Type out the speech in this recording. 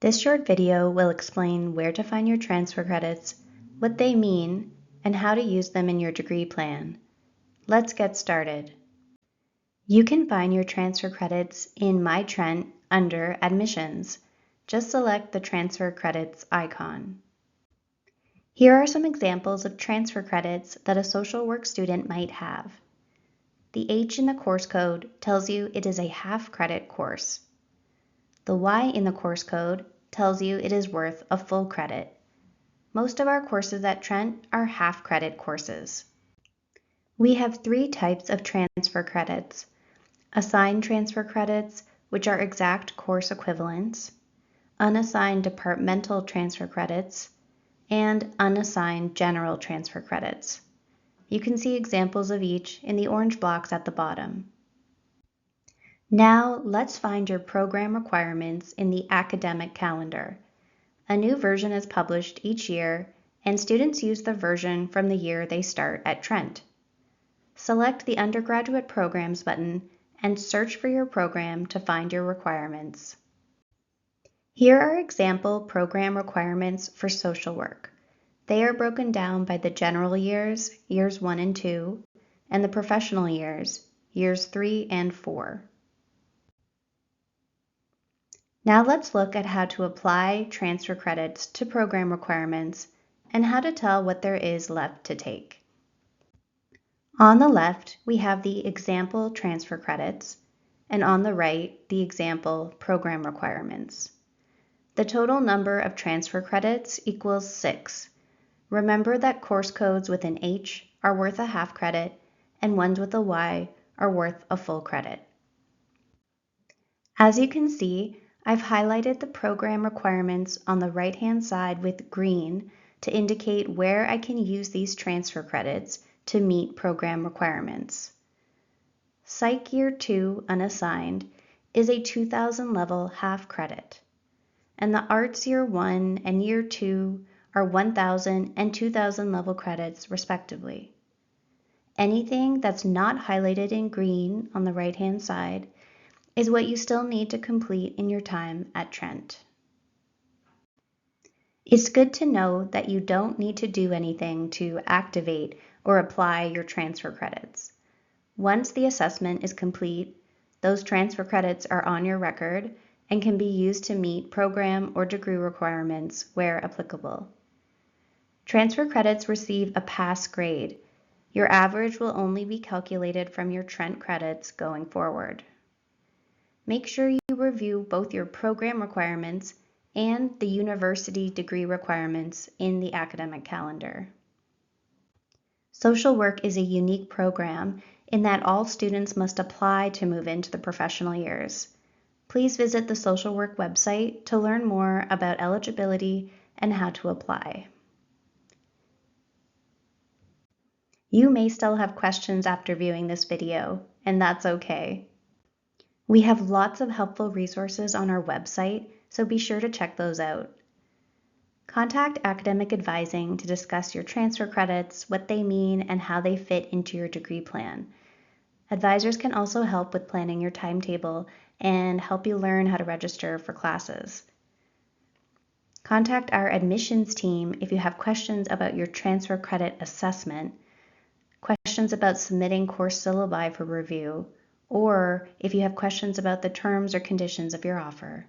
This short video will explain where to find your transfer credits, what they mean, and how to use them in your degree plan. Let's get started. You can find your transfer credits in My Trent under Admissions. Just select the Transfer Credits icon. Here are some examples of transfer credits that a social work student might have. The H in the course code tells you it is a half-credit course. The Y in the course code tells you it is worth a full credit. Most of our courses at Trent are half-credit courses. We have three types of transfer credits: assigned transfer credits, which are exact course equivalents, unassigned departmental transfer credits, and unassigned general transfer credits. You can see examples of each in the orange blocks at the bottom. Now let's find your program requirements in the academic calendar. A new version is published each year, and students use the version from the year they start at Trent. Select the Undergraduate Programs button and search for your program to find your requirements. Here are example program requirements for social work. They are broken down by the general years, years 1 and 2, and the professional years, years 3 and 4. Now let's look at how to apply transfer credits to program requirements and how to tell what there is left to take. On the left, we have the example transfer credits, and on the right, the example program requirements. The total number of transfer credits equals 6. Remember that course codes with an H are worth a half credit and ones with a Y are worth a full credit. As you can see, I've highlighted the program requirements on the right-hand side with green to indicate where I can use these transfer credits to meet program requirements. Psych Year 2 unassigned is a 2000 level half credit, and the Arts Year 1 and Year 2 are 1000 and 2000 level credits respectively. Anything that's not highlighted in green on the right-hand side is what you still need to complete in your time at Trent. It's good to know that you don't need to do anything to activate or apply your transfer credits. Once the assessment is complete, those transfer credits are on your record and can be used to meet program or degree requirements where applicable. Transfer credits receive a pass grade. Your average will only be calculated from your Trent credits going forward. Make sure you review both your program requirements and the university degree requirements in the academic calendar. Social work is a unique program in that all students must apply to move into the professional years. Please visit the social work website to learn more about eligibility and how to apply. You may still have questions after viewing this video, and that's okay. We have lots of helpful resources on our website, so be sure to check those out. Contact Academic Advising to discuss your transfer credits, what they mean, and how they fit into your degree plan. Advisors can also help with planning your timetable and help you learn how to register for classes. Contact our admissions team if you have questions about your transfer credit assessment, questions about submitting course syllabi for review, or if you have questions about the terms or conditions of your offer.